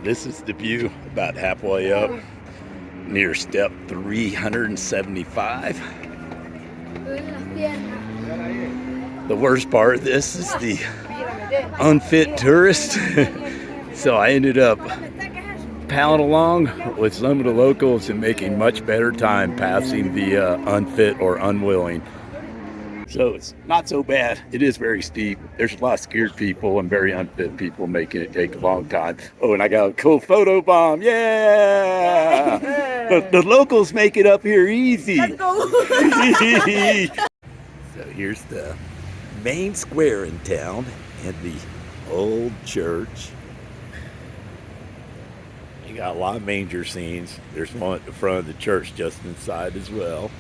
This is the view about halfway up near step 375. The worst part of this is the unfit tourist. So I ended up paddling along with some of the locals and making much better time passing the unfit or unwilling. So it's not so bad. It is very steep. There's a lot of scared people and very unfit people making it take a long time. Oh, and I got a cool photo bomb. Yeah! The locals make it up here easy. Let's go. So here's the main square in town and the old church. You got a lot of manger scenes. There's one at the front of the church just inside as well.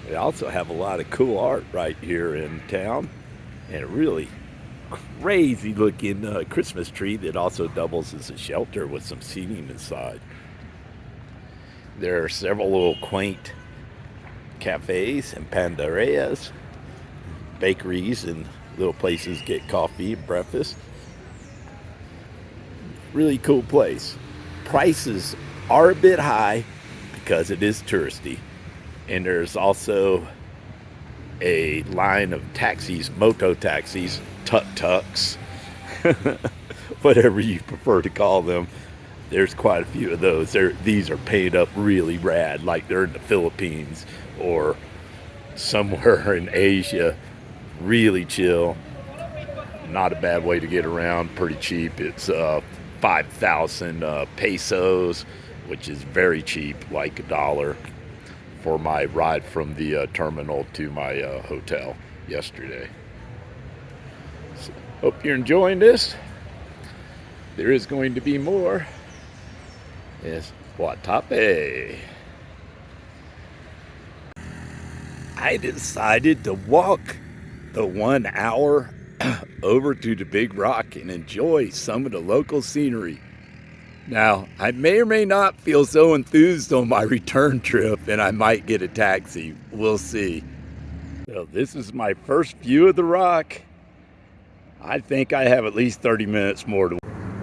They also have a lot of cool art right here in town, and a really crazy looking Christmas tree that also doubles as a shelter with some seating inside. There are several little quaint cafes and panderias, bakeries, and little places to get coffee and breakfast. Really cool place. Prices are a bit high because it is touristy. And there's also a line of taxis, moto taxis, tuk-tuks, whatever you prefer to call them. There's quite a few of those. These are painted up really rad, like they're in the Philippines or somewhere in Asia. Really chill. Not a bad way to get around. Pretty cheap. It's 5,000 pesos, which is very cheap, like $1. For my ride from the terminal to my hotel yesterday. So, hope you're enjoying this. There is going to be more. It's Guatapé. I decided to walk the 1 hour over to the Big Rock and enjoy some of the local scenery. Now, I may or may not feel so enthused on my return trip, and I might get a taxi. We'll see. So this is my first view of the rock. I think I have at least 30 minutes more to walk.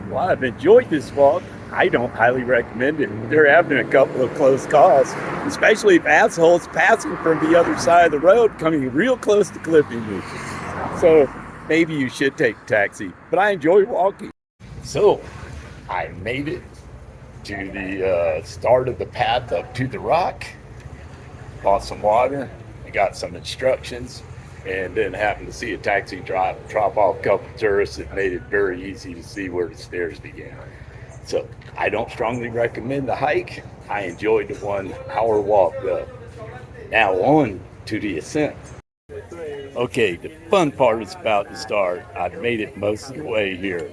Well, I've enjoyed this walk. I don't highly recommend it. They're having a couple of close calls, especially if assholes passing from the other side of the road coming real close to clipping me. So maybe you should take a taxi, but I enjoy walking. So I made it to the start of the path up to the rock, bought some water, I got some instructions, and then happened to see a taxi drop off a couple of tourists. It made it very easy to see where the stairs began. So I don't strongly recommend the hike. I enjoyed the 1 hour walk though. Now on to the ascent. Okay, the fun part is about to start. I've made it most of the way here.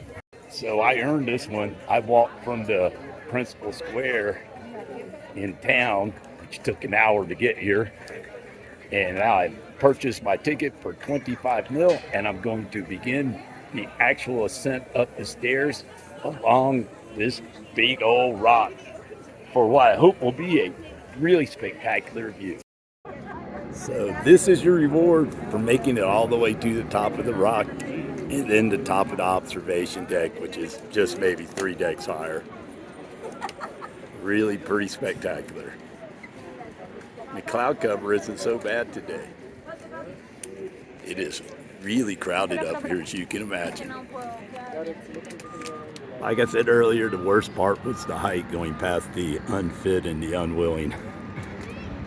So I earned this one. I walked from the principal square in town, which took an hour to get here. And now I purchased my ticket for 25 mil, and I'm going to begin the actual ascent up the stairs along this big old rock for what I hope will be a really spectacular view. So this is your reward for making it all the way to the top of the rock, and then the top of the observation deck, which is just maybe 3 decks higher. Really pretty spectacular. The cloud cover isn't so bad today. It is really crowded up here, as you can imagine. Like I said earlier, the worst part was the hike going past the unfit and the unwilling.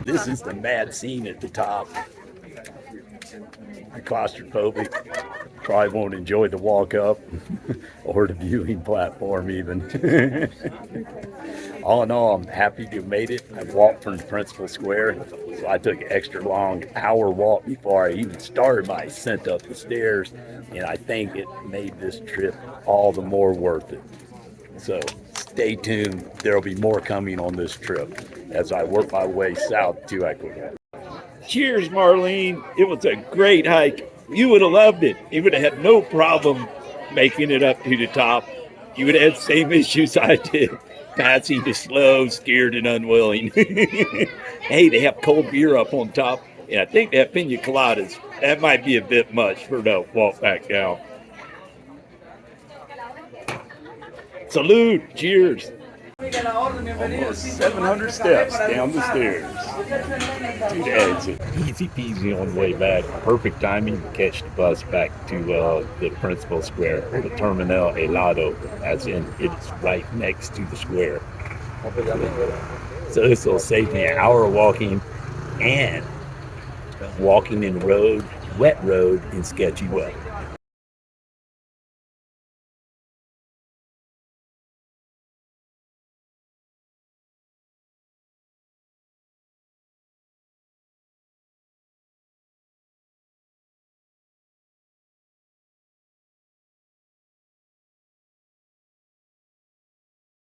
This is the mad scene at the top. I'm claustrophobic. Probably won't enjoy the walk up or the viewing platform even. All in all, I'm happy to have made it. I walked from the principal square, so I took an extra long hour walk before I even started my ascent up the stairs, and I think it made this trip all the more worth it. So stay tuned. There'll be more coming on this trip as I work my way south to Ecuador. Cheers, Marlene. It was a great hike. You would have loved it. You would have had no problem making it up to the top. You would have had the same issues I did. Passing the slow, scared, and unwilling. Hey, they have cold beer up on top, and I think they have pina coladas. That might be a bit much for the walk back down. Salute! Cheers! Almost 700 steps down the stairs to the exit. Easy peasy on the way back. Perfect timing to catch the bus back to the principal square, the Terminal Helado, as in it's right next to the square. So this will save me an hour walking and walking in wet road in sketchy weather.